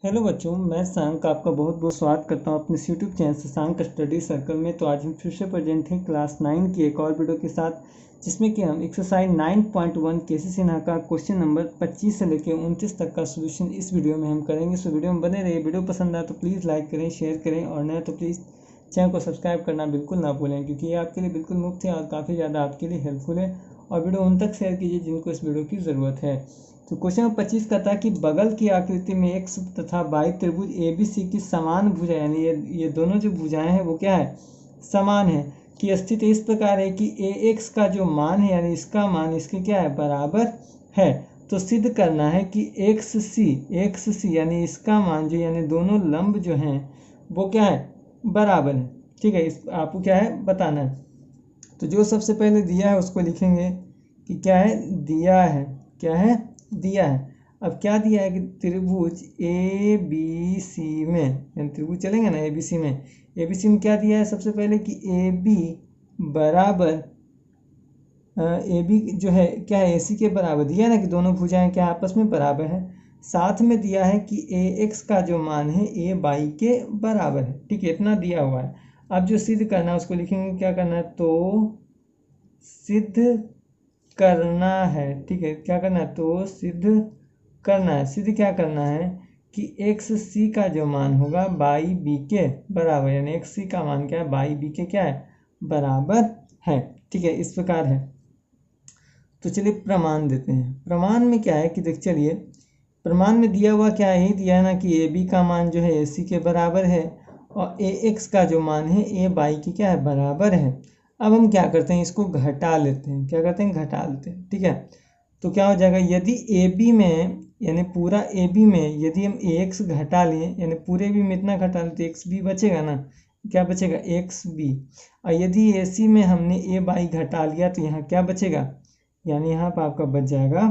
Hello बच्चों, मैं शशांक आपका बहुत बहुत स्वागत करता हूं अपने YouTube channel Shashank study circle में। तो आज हम फिर से प्रेजेंट हैं क्लास 9 की एक और वीडियो के साथ, जिसमें कि हम एक्सरसाइज 9.1 केसी सिन्हा का क्वेश्चन नंबर 25 से लेकर 29 तक का सोल्यूशन इस वीडियो में हम करेंगे। सो वीडियो में बने रहिए। वीडियो पसंद आए तो प्लीज़ लाइक करें, शेयर करें, और नए तो प्लीज़ चैनल को सब्सक्राइब करना बिल्कुल ना भूलें, क्योंकि ये आपके लिए बिल्कुल मुफ्त है और काफ़ी ज़्यादा आपके लिए हेल्पफुल है। और वीडियो उन तक शेयर कीजिए जिनको इस वीडियो की ज़रूरत है। तो क्वेश्चन नंबर 25 का था कि बगल की आकृति में एक्स तथा वाई त्रिभुज ABC की समान भुजा, यानी ये दोनों जो भुजाएं हैं वो क्या है, समान है, की स्थिति इस प्रकार है कि AX का जो मान है, यानी इसका मान इसके क्या है, बराबर है। तो सिद्ध करना है कि XC यानी इसका मान जो, यानी दोनों लंब जो हैं वो क्या है, बराबर है। ठीक है, इस आपको क्या है बताना है। तो जो सबसे पहले दिया है उसको लिखेंगे कि क्या है, दिया है, क्या है, दिया है। अब क्या दिया है कि त्रिभुज ABC में, यानी त्रिभुज चलेंगे ना ABC में क्या दिया है सबसे पहले कि AB बराबर AB जो है क्या है, AC के बराबर दिया है ना, कि दोनों भुजाएं क्या आपस में बराबर है। साथ में दिया है कि AX का जो मान है AY के बराबर है। ठीक है, इतना दिया हुआ है। अब जो सिद्ध करना है उसको लिखेंगे, क्या करना है, तो सिद्ध करना है। ठीक है, क्या करना है, तो सिद्ध करना है। सिद्ध क्या करना है कि XC का जो मान होगा YB के बराबर, यानी XC का मान क्या है, YB के क्या है, बराबर है। ठीक है, इस प्रकार है। तो चलिए प्रमाण देते हैं। प्रमाण में क्या है कि देख चलिए, प्रमाण में दिया हुआ क्या है, दिया है ना कि AB का मान जो है AC के बराबर है, और AX का जो मान है AY की क्या है, बराबर है। अब हम क्या करते हैं, इसको घटा लेते हैं। क्या करते हैं, घटा लेते हैं। ठीक है, तो क्या हो जाएगा, यदि AB में, यानी पूरा AB में यदि हम AX घटा लें, यानी पूरे B में इतना घटा लें तो XB बचेगा ना, क्या बचेगा, XB। और यदि AC में हमने AY घटा लिया तो यहाँ क्या बचेगा, यानी यहाँ पर आपका बच जाएगा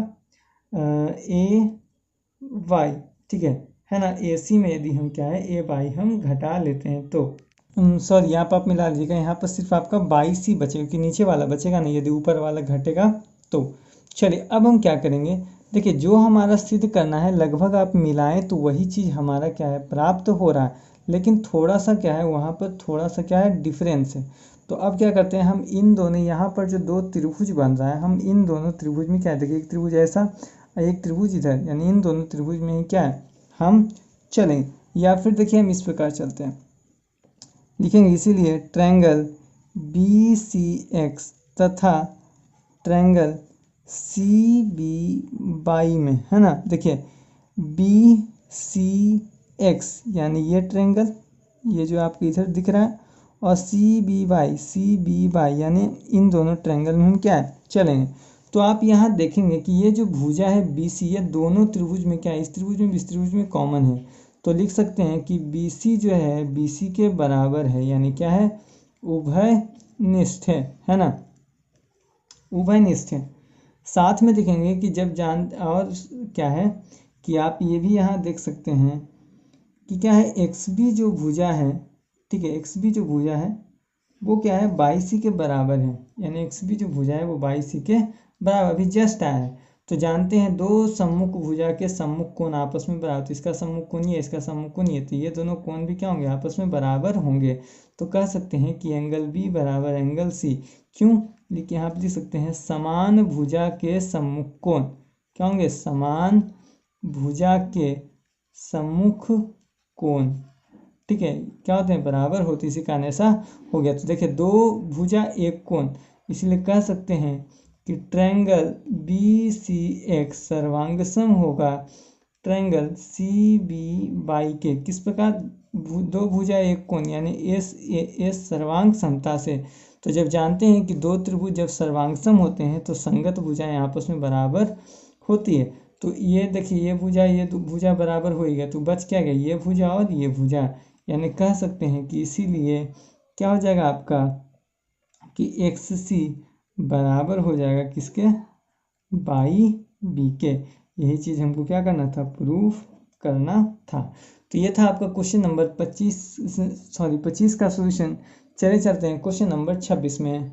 AY। ठीक है ना। AC में यदि हम क्या है, AY हम घटा लेते हैं तो सॉरी, यहाँ पर आप मिला लीजिएगा, यहाँ पर सिर्फ आपका 22 ही बचेगा, क्योंकि नीचे वाला बचेगा नहीं यदि ऊपर वाला घटेगा तो। चलिए अब हम क्या करेंगे, देखिए जो हमारा सिद्ध करना है लगभग आप मिलाएं तो वही चीज़ हमारा क्या है, प्राप्त हो रहा है, लेकिन थोड़ा सा क्या है वहाँ पर, थोड़ा सा क्या है, डिफरेंस है। तो अब क्या करते हैं, हम इन दोनों, यहाँ पर जो दो त्रिभुज बन रहा है, हम इन दोनों त्रिभुज में क्या है, देखिए एक त्रिभुज ऐसा और एक त्रिभुज इधर, यानी इन दोनों त्रिभुज में ही क्या है, हम चलें। या फिर देखिए हम इस प्रकार चलते हैं, लिखेंगे इसीलिए ट्रायंगल BCX तथा ट्रायंगल CBY में, है ना। देखिए BCX यानी ये ट्रायंगल, ये जो आपको इधर दिख रहा है, और CBY यानी इन दोनों ट्रायंगल में हम क्या है, चलेंगे। तो आप यहाँ देखेंगे कि ये जो भुजा है BC, ये दोनों त्रिभुज में क्या है, इस त्रिभुज में, इस त्रिभुज में कॉमन है। तो लिख सकते हैं कि BC जो है BC के बराबर है, यानी क्या है, उभयनिष्ठ है ना, उभयनिष्ठ है। साथ में देखेंगे कि जब और क्या है कि आप ये भी यहाँ देख सकते हैं कि क्या है, XB जो भुजा है, ठीक है, XB जो भुजा है वो क्या है, 22 के बराबर है, यानी XB जो भुजा है वो 22 के बराबर, अभी जस्ट आया है। तो जानते हैं दो सम्मुख भुजा के सम्मुख कोण आपस में बराबर, तो इसका सम्मुख कोण ये, इसका सम्मुख कोण ये, तो ये दोनों कोण भी क्या होंगे, आपस में बराबर होंगे। तो कह सकते हैं कि एंगल B बराबर एंगल C। क्यों, लिखिए यहाँ पे लिख सकते हैं समान भुजा के सम्मुख कोण क्या होंगे, समान भुजा के सम्मुख कोण, ठीक है, क्या होते हैं, बराबर होते, इसी कारण ऐसा हो गया। तो देखिए दो भुजा एक कोण, इसलिए कह सकते हैं कि ट्रायंगल BCX सर्वांगसम होगा ट्रायंगल CBY के, किस प्रकार, दो भुजा एक कोण, यानी एस सर्वांग समता से। तो जब जानते हैं कि दो त्रिभुज जब सर्वांगसम होते हैं तो संगत भुजाएं आपस में बराबर होती है। तो ये देखिए ये भुजा, ये दो भुजा बराबर हो ही गया, तो बच क्या गया, ये भुजा और ये भुजा, यानी कह सकते हैं कि इसीलिए क्या हो जाएगा आपका कि XC बराबर हो जाएगा किसके, YB के। यही चीज़ हमको क्या करना था, प्रूफ करना था। तो ये था आपका क्वेश्चन नंबर 25 का सॉल्यूशन। चले चलते हैं क्वेश्चन नंबर 26 में।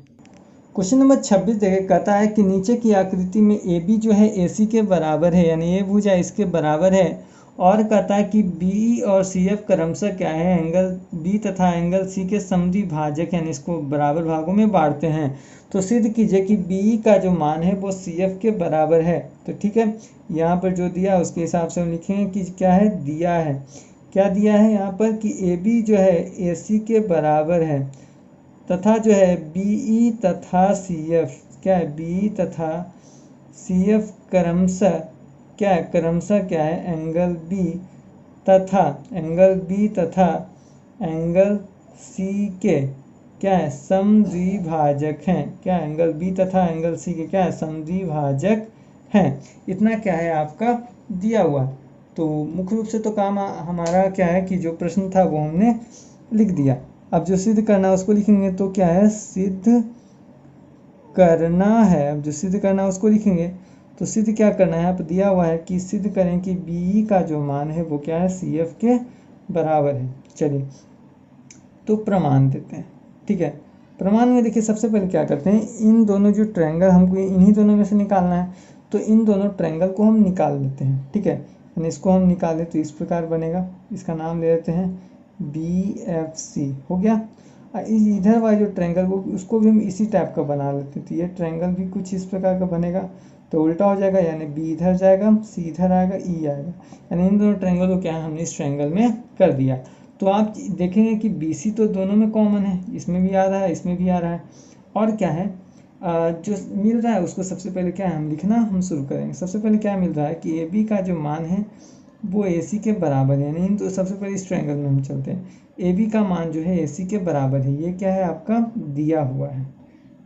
क्वेश्चन नंबर 26 देखिए, कहता है कि नीचे की आकृति में AB जो है AC के बराबर है, यानी ये भुजा इसके बराबर है, और कहता है कि बी और सी एफ क्रमशः क्या है, एंगल बी तथा एंगल सी के समद्वि भाजक, यानी इसको बराबर भागों में बांटते हैं। तो सिद्ध कीजिए कि बी का जो मान है वो सी एफ के बराबर है। तो ठीक है, यहाँ पर जो दिया उसके हिसाब से हम लिखेंगे कि क्या है, दिया है, क्या दिया है यहाँ पर कि ए बी जो है ए सी के बराबर है, तथा जो है बी ई तथा सी एफ क्या है, बी तथा सी एफ क्रमशः क्या है, क्रमशः क्या है, एंगल बी तथा एंगल सी के क्या है, समद्विभाजक हैं। क्या एंगल बी तथा एंगल सी के क्या है, समद्विभाजक हैं। इतना क्या है आपका दिया हुआ। तो मुख्य रूप से तो काम हमारा क्या है कि जो प्रश्न था वो हमने लिख दिया। अब जो सिद्ध करना है उसको लिखेंगे। तो क्या है, सिद्ध करना है। अब जो सिद्ध करना है उसको लिखेंगे। तो सिद्ध क्या करना है, यहाँ पर दिया हुआ है कि सिद्ध करें कि बी का जो मान है वो क्या है, सी एफ के बराबर है। चलिए तो प्रमाण देते हैं। ठीक है, प्रमाण में देखिए सबसे पहले क्या करते हैं, इन दोनों जो ट्रायंगल हमको इन्हीं दोनों में से निकालना है, तो इन दोनों ट्रायंगल को हम निकाल लेते हैं। ठीक है, यानी इसको हम निकालें तो इस प्रकार बनेगा, इसका नाम ले लेते हैं बी एफ सी, हो गया। इधर वाला जो ट्रायंगल वो उसको भी हम इसी टाइप का बना लेते हैं। तो ये ट्रायंगल भी कुछ इस प्रकार का बनेगा, तो उल्टा हो जाएगा, यानी बी इधर जाएगा, सी इधर आएगा, ई आएगा, यानी इन दोनों ट्रायंगल को क्या है हमने इस ट्रायंगल में कर दिया। तो आप देखेंगे कि बी सी तो दोनों में कॉमन है, इसमें भी आ रहा है, इसमें भी आ रहा है। और क्या है जो मिल रहा है उसको सबसे पहले क्या है हम लिखना हम शुरू करेंगे। सबसे पहले क्या मिल रहा है कि ए बी का जो मान है वो ए सी के बराबर है, यानी इन तो सबसे पहले इस ट्रायंगल में हम चलते हैं। ए बी का मान जो है ए सी के बराबर है, ये क्या है आपका दिया हुआ है।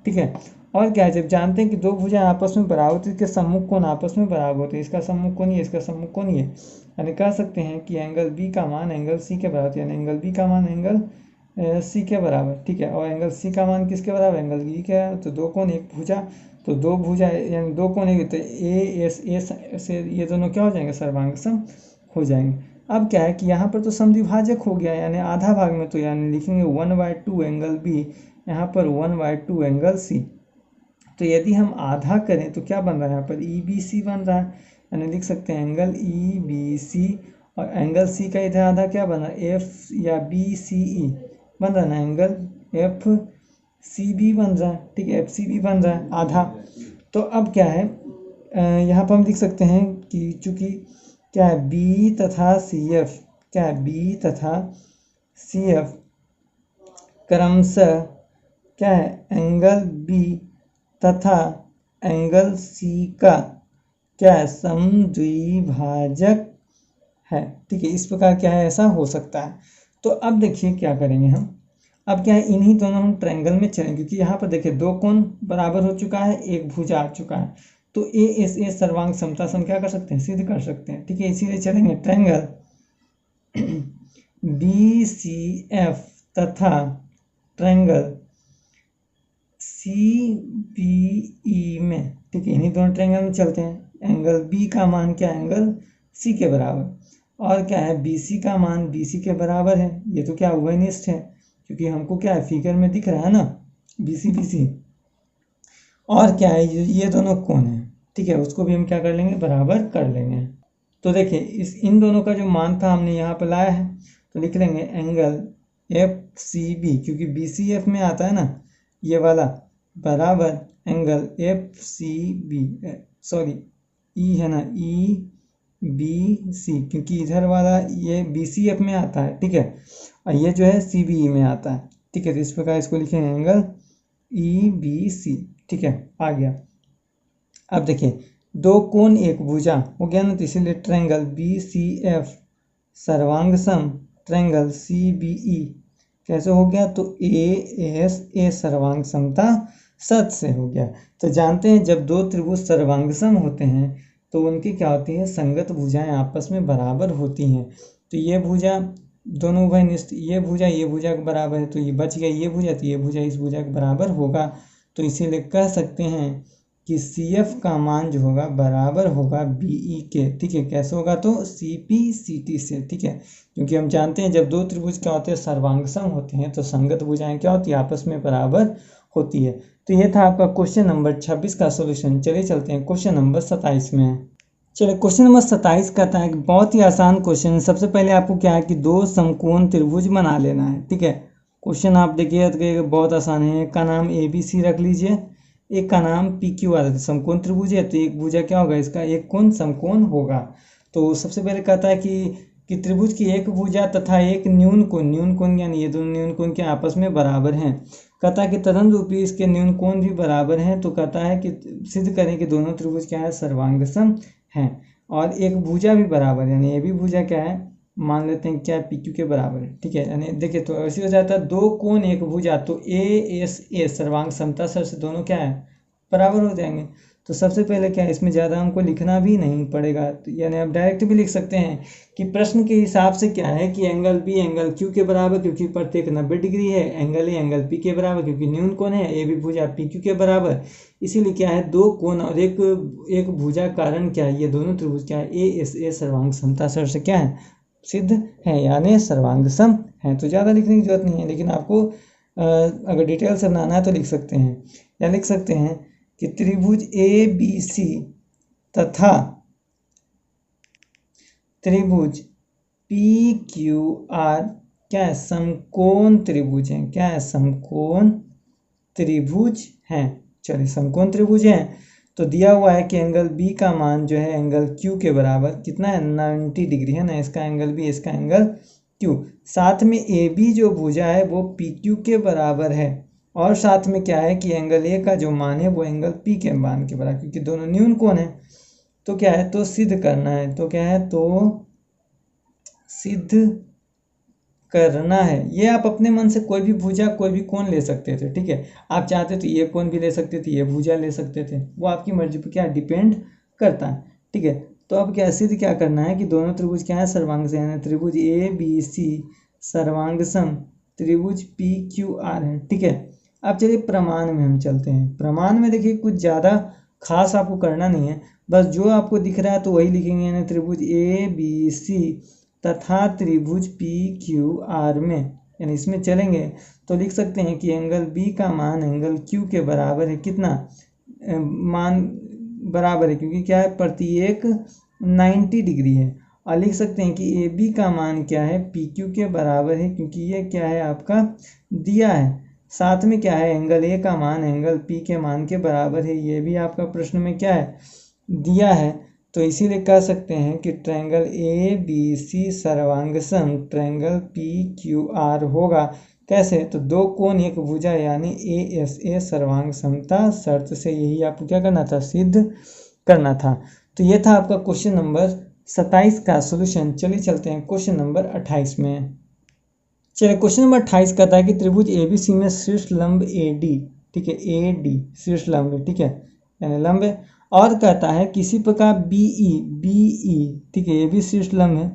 ठीक है, और क्या है, जब जानते हैं कि दो भुजाएं आपस में बराबर होती है, इसके सम्मुख कोण आपस में बराबर होते हैं, इसका सम्मुख कोण ये, इसका सम्मुख कोण ये, यानी कह सकते हैं कि एंगल बी का मान एंगल सी के बराबर, यानी एंगल बी का मान एंगल सी के बराबर। ठीक है, और एंगल सी का मान किसके बराबर, एंगल बी के। तो दो कोण एक भुजा, तो दो भुजा यानी दो कोण एक, तो ए एस ए से ये दोनों क्या हो जाएंगे, सर्वांग सम हो जाएंगे। अब क्या है कि यहाँ पर तो समद्विभाजक हो गया, यानी आधा भाग में तो यानी लिखेंगे 1/2 एंगल बी, यहाँ पर 1/2 एंगल सी। तो यदि हम आधा करें तो क्या बन रहा है, यहाँ पर ई बी सी बन रहा है, यानी लिख सकते हैं एंगल ई बी सी, और एंगल सी का इधर आधा क्या बन रहा है, एफ या बी सी ई बन रहा है ना, एंगल एफ सी बी बन रहा है। ठीक है, एफ सी बी बन रहा है आधा। तो अब क्या है यहाँ पर हम लिख सकते हैं कि चूंकि क्या है बी तथा सी एफ, क्या है बी तथा सी एफ क्रमशः क्या है एंगल बी तथा एंगल सी का क्या है, समद्विभाजक है। ठीक है, इस प्रकार क्या है ऐसा हो सकता है। तो अब देखिए क्या करेंगे हम, अब क्या है इन्हीं दोनों हम ट्रायंगल में चलेंगे, क्योंकि यहाँ पर देखिए दो कोण बराबर हो चुका है, एक भुजा आ चुका है, तो ए एस ए सर्वांग समता से हम क्या कर सकते हैं, सिद्ध कर सकते हैं। ठीक है, इसीलिए चलेंगे ट्रायंगल बी सी एफ तथा ट्रायंगल सी बी ई में। ठीक है, इन्हीं दोनों ट्रायंगल में चलते हैं। एंगल बी का मान क्या है, एंगल सी के बराबर, और क्या है बी सी का मान बी सी के बराबर है। ये तो क्या उभयनिष्ठ है, क्योंकि हमको क्या है फिगर में दिख रहा है ना बी सी। और क्या है ये दोनों कोण है। ठीक है, उसको भी हम क्या कर लेंगे, बराबर कर लेंगे। तो देखिए इन दोनों का जो मान था हमने यहाँ पर लाया है, तो लिख लेंगे एंगल एफ सी बी, क्योंकि बी सी एफ में आता है ना ये वाला, बराबर angle F C B, sorry E है ना, ई बी सी, क्योंकि इधर वाला ये बी सी एफ में आता है। ठीक है, और ये जो है सी बी ई में आता है। ठीक है, तो इस प्रकार इसको लिखेंगे एंगल ई बी सी। ठीक है, आ गया। अब देखिए दो कोण एक भुजा हो गया ना, तो इसीलिए ट्रायंगल बी सी एफ सर्वांग सम ट्रायंगल सी बी ई कैसे हो गया, तो ए एस ए सर्वांग समता सत से हो गया। तो जानते हैं जब दो त्रिभुज सर्वांगसम होते हैं तो उनकी क्या होती है, संगत भुजाएं आपस में बराबर होती हैं। तो ये भुजा दोनों उभयनिष्ठ, ये भुजा के बराबर है, तो ये बच गया ये भुजा, तो ये भुजा इस भुजा के बराबर होगा। तो इसीलिए कह सकते हैं कि सी एफ का मान जो होगा बराबर होगा बी ई के। ठीक है, कैसे होगा, तो सी पी सी टी से। ठीक है, क्योंकि हम जानते हैं जब दो त्रिभुज क्या होते हैं, सर्वांगसम होते हैं, तो संगत भुजाएं क्या होती है, आपस में बराबर होती है। तो ये था आपका क्वेश्चन नंबर 26 का सॉल्यूशन। चलिए चलते हैं क्वेश्चन नंबर 27 में। चलिए क्वेश्चन नंबर 27 कहता है कि बहुत ही आसान क्वेश्चन है। सबसे पहले आपको क्या है कि दो समकोण त्रिभुज बना लेना है, ठीक है। क्वेश्चन आप देखिए तो बहुत आसान है। एक का नाम ABC रख लीजिए, एक का नाम PQR। समकोण त्रिभुज है तो एक भुजा क्या होगा, इसका एक कोण समकोण होगा। तो सबसे पहले कहता है कि त्रिभुज की एक भुजा तथा एक न्यून कोण यानी ये दोनों न्यून कोण के आपस में बराबर हैं। कहता है कि तदन रूपी इसके न्यून कोण भी बराबर हैं। तो कहता है कि सिद्ध करें कि दोनों त्रिभुज क्या है, सर्वांग सम हैं। और एक भुजा भी बराबर यानी ये भी भुजा क्या है, मान लेते हैं क्या PQ के बराबर है, ठीक है। यानी देखिए तो ऐसे हो जाता है दो कोण एक भुजा, तो ASA सर्वांग समता सर से दोनों क्या है, बराबर हो जाएंगे। तो सबसे पहले क्या है, इसमें ज़्यादा हमको लिखना भी नहीं पड़ेगा। तो यानी आप डायरेक्ट भी लिख सकते हैं कि प्रश्न के हिसाब से क्या है कि एंगल B एंगल Q के बराबर क्योंकि प्रत्येक 90 डिग्री है, एंगल A एंगल P के बराबर क्योंकि न्यून कोण है, ए भी भुजा PQ के बराबर। इसीलिए क्या है, दो कोण और एक भुजा कारण क्या है, ये दोनों त्रिभुज क्या है, ASA सर्वांग समता सर से क्या है, सिद्ध है यानी सर्वांग सम है। तो ज़्यादा लिखने की जरूरत नहीं है, लेकिन आपको अगर डिटेल से बनाना है तो लिख सकते हैं। या लिख सकते हैं कि त्रिभुज ABC तथा त्रिभुज PQR क्या है, समकोण त्रिभुज हैं। क्या है, समकोण त्रिभुज हैं। चलिए समकोण त्रिभुज हैं तो दिया हुआ है कि एंगल B का मान जो है एंगल Q के बराबर कितना है, 90 डिग्री है ना। इसका एंगल B, इसका एंगल Q। साथ में AB जो भुजा है वो PQ के बराबर है। और साथ में क्या है कि एंगल A का जो मान है वो एंगल P के मान के बराबर, क्योंकि दोनों न्यून कोण है। तो क्या है, तो सिद्ध करना है। तो क्या है, तो सिद्ध करना है। ये आप अपने मन से कोई भी भुजा कोई भी कोण ले सकते थे, ठीक है। आप चाहते तो ये कोण भी ले सकते थे, ये भुजा ले सकते थे, वो आपकी मर्जी पर क्या डिपेंड करता है, ठीक है। तो अब क्या सिद्ध क्या करना है कि दोनों त्रिभुज क्या है, सर्वांग सम है। त्रिभुज ABC सर्वांग सम त्रिभुज PQR है, ठीक है। अब चलिए प्रमाण में हम चलते हैं। प्रमाण में देखिए कुछ ज़्यादा खास आपको करना नहीं है, बस जो आपको दिख रहा है तो वही लिखेंगे। यानी त्रिभुज ABC तथा त्रिभुज PQR में, यानी इसमें चलेंगे तो लिख सकते हैं कि एंगल B का मान एंगल Q के बराबर है। कितना मान बराबर है, क्योंकि क्या है, प्रत्येक 90 डिग्री है। और लिख सकते हैं कि AB का मान क्या है, PQ के बराबर है, क्योंकि ये क्या है आपका दिया है। साथ में क्या है, एंगल A का मान एंगल P के मान के बराबर है, ये भी आपका प्रश्न में क्या है, दिया है। तो इसीलिए कह सकते हैं कि ट्रायंगल ABC सर्वांगसम ट्रायंगल PQR होगा। कैसे, तो दो कोण एक भुजा यानी ASA सर्वांग समता शर्त से, यही आपको क्या करना था, सिद्ध करना था। तो ये था आपका क्वेश्चन नंबर 27 का सॉल्यूशन। चलिए चलते हैं क्वेश्चन नंबर 28 में। चलिए क्वेश्चन नंबर 28 कहता है कि त्रिभुज ABC में शीर्ष लंब AD, ठीक है, AD शीर्ष लंब, ठीक है, यानी लंब है। और कहता है किसी प्रकार BE, ठीक है, ये भी शीर्ष लंब है।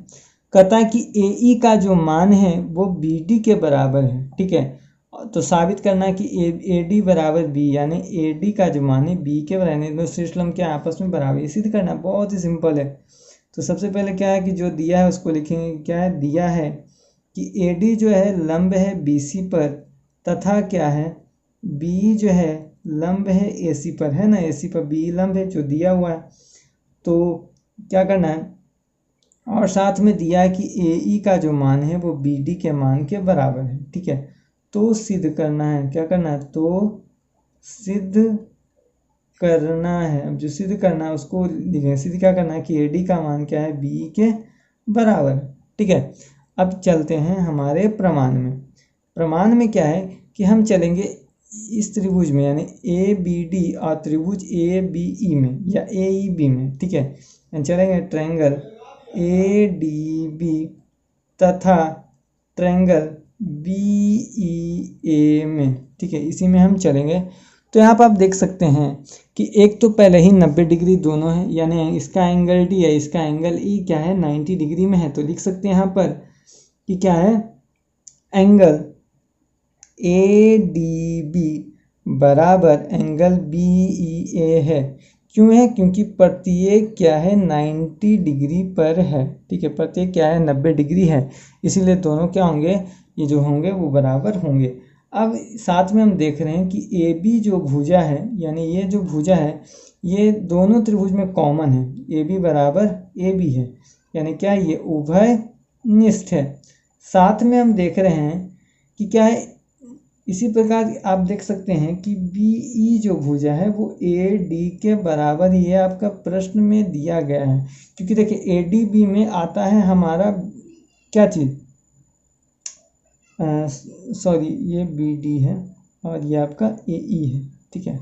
कहता है कि AE का जो मान है वो BD के बराबर है, ठीक है। तो साबित करना है कि AD बराबर B, यानी AD का जो मान है B के बराबर, दोनों शीर्ष लंब के आपस में बराबर, ये सिद्ध करना बहुत ही सिंपल है। तो सबसे पहले क्या है कि जो दिया है उसको लिखेंगे। क्या है, दिया है कि AD जो है लंब है BC पर, तथा क्या है, B जो है लंब है AC पर, है ना, AC पर B लंब है जो दिया हुआ है। तो क्या करना है, और साथ में दिया है कि AE का जो मान है वो BD के मान के बराबर है, ठीक है। तो सिद्ध करना है, क्या करना है, तो सिद्ध करना है। अब जो सिद्ध करना है उसको लिखें। सिद्ध क्या करना है कि AD का मान क्या है, B के बराबर, ठीक है। अब चलते हैं हमारे प्रमाण में। प्रमाण में क्या है कि हम चलेंगे इस त्रिभुज में, यानी ABD और त्रिभुज ABE में या AEB में, ठीक है। चलेंगे ट्रायंगल ADB तथा ट्रायंगल BEA में, ठीक है, इसी में हम चलेंगे। तो यहाँ पर आप देख सकते हैं कि एक तो पहले ही 90 डिग्री दोनों है, यानी इसका एंगल D है, इसका एंगल E क्या है, 90 डिग्री में है। तो लिख सकते हैं यहाँ पर कि क्या है, एंगल ADB बराबर एंगल BEA है। क्यों है, क्योंकि प्रत्येक क्या है, 90 डिग्री पर है, ठीक है, प्रत्येक क्या है, 90 डिग्री है। इसीलिए दोनों क्या होंगे, ये जो होंगे वो बराबर होंगे। अब साथ में हम देख रहे हैं कि AB जो भुजा है, यानी ये जो भुजा है ये दोनों त्रिभुज में कॉमन है, ए बी बराबर ए बी है, यानी क्या ये उभयनिष्ठ है। साथ में हम देख रहे हैं कि क्या है, इसी प्रकार आप देख सकते हैं कि बी ई जो भुजा है वो ए डी के बराबर, ये आपका प्रश्न में दिया गया है। क्योंकि देखिए ए डी बी में आता है हमारा क्या चीज़, सॉरी ये बी डी है और ये आपका ए ई है, ठीक है।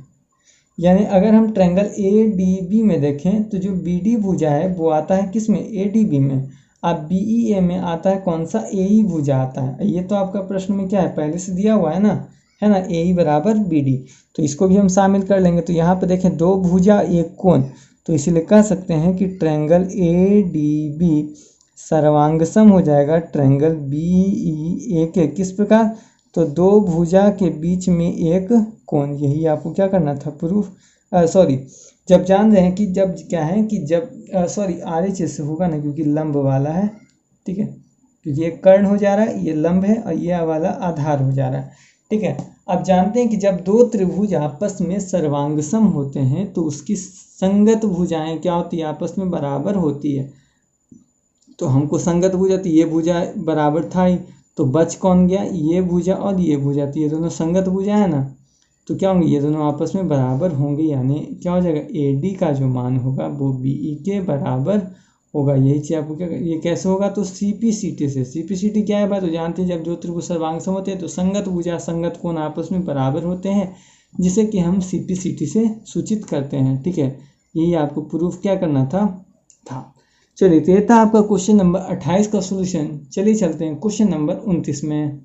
यानी अगर हम ट्रायंगल ए डी बी में देखें तो जो बी डी भुजा है वो आता है किस में, ए डी बी में। अब बी ई ए में आता है कौन सा, ए ई भुजा आता है। ये तो आपका प्रश्न में क्या है, पहले से दिया हुआ है ना, ए ई बराबर बी डी, तो इसको भी हम शामिल कर लेंगे। तो यहाँ पे देखें दो भुजा एक कोण, तो इसीलिए कह सकते हैं कि ट्रायंगल ए डी बी सर्वांगसम हो जाएगा ट्रायंगल बी ई ए के। किस प्रकार, तो दो भुजा के बीच में एक कोण, यही आपको क्या करना था, प्रूफ, सॉरी जब जान रहे हैं कि जब क्या है कि जब सॉरी आर एच एस होगा ना, क्योंकि लंब वाला है, ठीक है, क्योंकि ये कर्ण हो जा रहा है, ये लंब है और ये वाला आधार हो जा रहा है, ठीक है। अब जानते हैं कि जब दो त्रिभुज आपस में सर्वांगसम होते हैं तो उसकी संगत भुजाएं क्या होती है, आपस में बराबर होती है। तो हमको संगत भुजा, तो ये भुजा बराबर था ही, तो बच कौन गया, ये भुजा और ये भुजा, तो ये दोनों संगत भुजा है ना, तो क्या होंगे, ये दोनों आपस में बराबर होंगे, यानी क्या हो जाएगा, ए डी का जो मान होगा वो बी ई के बराबर होगा। यही चीज़ आपको क्या, ये कैसे होगा, तो सी पी सी टी से। सी पी सी टी क्या है बात, तो जानते हैं जब दो त्रिभुज सर्वांगसम होते हैं तो संगत भुजा संगत कोण आपस में बराबर होते हैं, जिसे कि हम सी पी सी टी से सूचित करते हैं, ठीक है। यही आपको प्रूफ क्या करना था। चलिए तो ये था आपका क्वेश्चन नंबर 28 का सोल्यूशन। चलिए चलते हैं क्वेश्चन नंबर 29 में।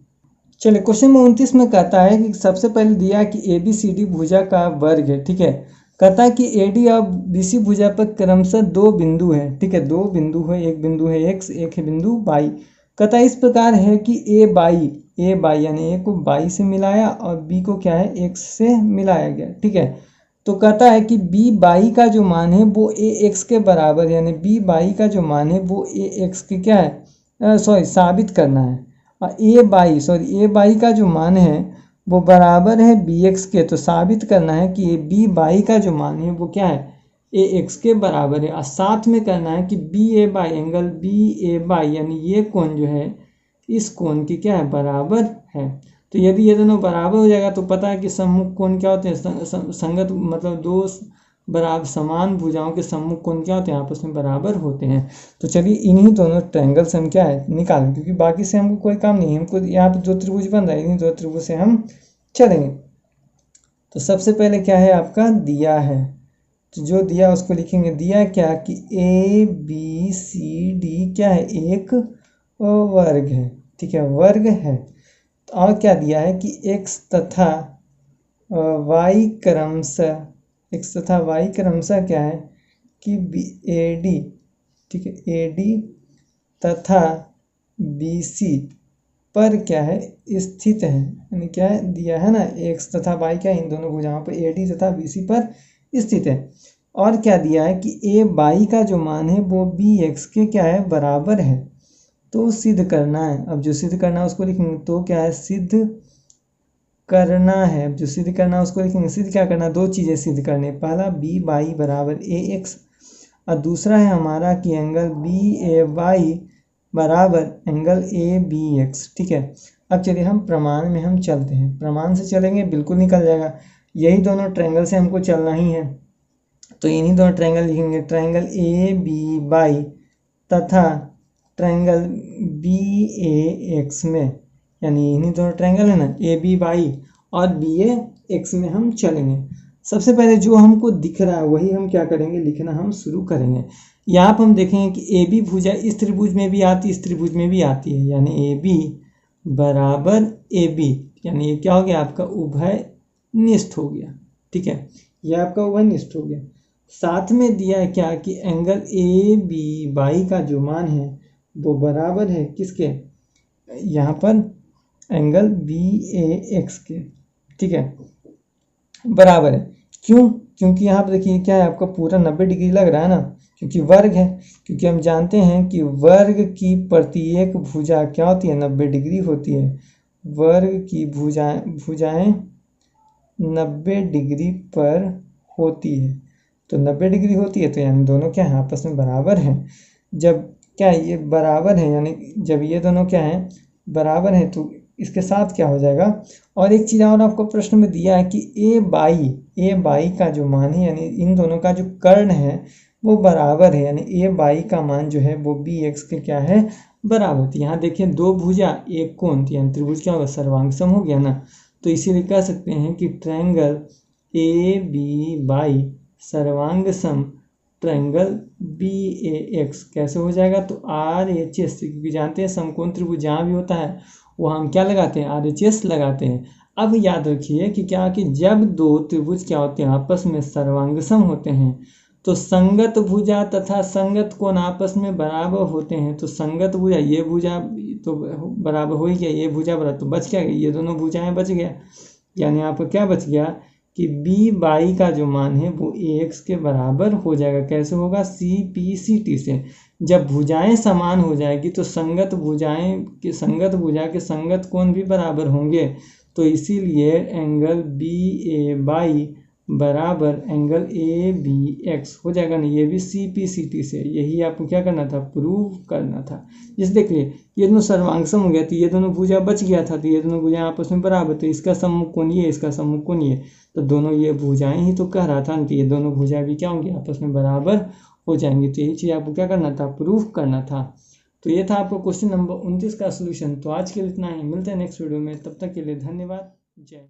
चलिए क्वेश्चन नंबर 29 में कहता है कि सबसे पहले दिया कि ए बी सी डी भुजा का वर्ग है, ठीक है। कहता है कि ए डी और बी सी भुजा पर क्रमशः दो बिंदु है, ठीक है, दो बिंदु है, एक बिंदु है एक्स, एक है बिंदु वाई। कहता है इस प्रकार है कि ए बाई यानी ए को बाई से मिलाया और बी को क्या है, एक्स से मिलाया गया, ठीक है। तो कहता है कि बी बाई का जो मान है वो ए एक्स के बराबर, यानी बी बाई का जो मान है वो ए एक्स के क्या है, साबित करना है। और ए बाई का जो मान है वो बराबर है बी एक्स के, तो साबित करना है कि बी बाई का जो मान है वो क्या है, ए एक्स के बराबर है। और साथ में करना है कि B A by angle B A by यानी ये कोण जो है इस कोण की क्या है, बराबर है। तो यदि ये दोनों बराबर हो जाएगा तो पता है कि सम्मुख कोण क्या होते हैं, संगत मतलब दो बराबर समान भुजाओं के सम्मुख कोण क्या होते हैं, आपस में बराबर होते हैं। तो चलिए इन्हीं दोनों ट्रायंगल से हम क्या है निकालें, क्योंकि बाकी से हमको कोई काम नहीं है, हमको यहाँ पे दो त्रिभुज बन रहा है, इन्हीं दो त्रिभुज से हम चलेंगे। तो सबसे पहले क्या है आपका दिया है, तो जो दिया उसको लिखेंगे। दिया क्या कि ए बी सी डी क्या है, एक वर्ग है, ठीक है, वर्ग है। और क्या दिया है कि x तथा y क्रमशः क्या है कि ए डी, ठीक है, ए डी तथा बी सी पर क्या है स्थित है, यानी क्या है दिया है ना, x तथा y क्या इन दोनों भुजाओं पर ए डी तथा बी सी पर स्थित है। और क्या दिया है कि ए बाई का जो मान है वो बी एक्स के क्या है, बराबर है। तो सिद्ध करना है, अब जो सिद्ध करना है उसको लिखेंगे। तो क्या है, सिद्ध करना है, अब जो सिद्ध करना है उसको लिखेंगे। सिद्ध क्या करना, दो चीज़ें सिद्ध करने, पहला बी बाई बराबर ए एक्स और दूसरा है हमारा कि एंगल बी ए वाई बराबर एंगल ए बी एक्स, ठीक है। अब चलिए हम प्रमाण में हम चलते हैं, प्रमाण से चलेंगे बिल्कुल निकल जाएगा। यही दोनों ट्रायंगल से हमको चलना ही है, तो इन्हीं दोनों ट्रायंगल लिखेंगे। ट्रायंगल ए बी बाई तथा ट्रायंगल बी ए एक्स में, यानी इन्हीं दोनों ट्रायंगल है ना, ए बी वाई और बी ए एक्स में हम चलेंगे। सबसे पहले जो हमको दिख रहा है वही हम क्या करेंगे, लिखना हम शुरू करेंगे। यहाँ पर हम देखेंगे कि ए बी भुजा इस त्रिभुज में भी आती है, इस त्रिभुज में भी आती है, यानी ए बी बराबर ए बी, यानी ये क्या हो गया आपका उभयनिष्ठ हो गया, ठीक है, ये आपका उभयनिष्ठ हो गया। साथ में दिया है क्या कि एंगल ए बी वाई का जो मान है वो बराबर है किसके, यहाँ पर एंगल बी ए एक्स के, ठीक है, बराबर है। क्यों, क्योंकि यहाँ पर देखिए क्या है आपका पूरा 90 डिग्री लग रहा है ना, क्योंकि वर्ग है। क्योंकि हम जानते हैं कि वर्ग की प्रत्येक भुजा क्या होती है, 90 डिग्री होती है। वर्ग की भुजाएं 90 डिग्री पर होती है। तो 90 डिग्री होती है, तो यानी दोनों क्या है आपस में बराबर हैं। जब क्या है ये बराबर है, यानी जब ये दोनों क्या है बराबर हैं, तो इसके साथ क्या हो जाएगा। और एक चीज़ और आपको प्रश्न में दिया है कि ए बाई का जो मान है, यानी इन दोनों का जो कर्ण है वो बराबर है, यानी ए बाई का मान जो है वो बी एक्स के क्या है बराबर। तो यहाँ देखिए दो भुजा एक कोण, तो यानी त्रिभुज क्या होगा सर्वांग सम हो गया ना। तो इसीलिए कह सकते हैं कि ट्रायंगल ए बी बाई सर्वांग सम ट्रायंगल बी ए एक्स कैसे हो जाएगा। तो आर एच एस, क्योंकि जानते हैं समकोण त्रिभुज जहाँ भी होता है वहाँ हम क्या लगाते हैं आर एच एस लगाते हैं। अब याद रखिए कि क्या कि जब दो त्रिभुज क्या होते हैं आपस में सर्वांग सम होते हैं, तो संगत भुजा तथा संगत कोण आपस में बराबर होते हैं। तो संगत भुजा ये भुजा तो बराबर हो ही गया, ये भुजा बराबर, तो बच क्या गया ये दोनों भुजाएं बच गया। यानी आपको क्या बच गया कि बी बाई का जो मान है वो ए एक्स के बराबर हो जाएगा। कैसे होगा सी पी सी टी से। जब भुजाएं समान हो जाएगी तो संगत भुजा के संगत कोण भी बराबर होंगे। तो इसीलिए एंगल बी ए बाई बराबर एंगल ए बी एक्स हो जाएगा ना। ये भी सी पी सी टी से, यही आपको क्या करना था प्रूव करना था। जैसे देखिए ये दोनों सर्वांग सम हो गया, तो ये दोनों भुजा बच गया था, तो ये दोनों भुजाएं आपस में बराबर, तो इसका सम्मुख कोण ये, इसका सम्मुख कोण ये, तो दोनों ये भुजाएं ही तो कह रहा था कि ये दोनों भुजाएं भी क्या होंगी आपस में बराबर हो जाएंगी। तो यही चीज़ आपको क्या करना था प्रूफ करना था। तो ये था आपको क्वेश्चन नंबर 29 का सोल्यूशन। तो आज के लिए इतना ही, मिलते हैं नेक्स्ट वीडियो में, तब तक के लिए धन्यवाद, जय।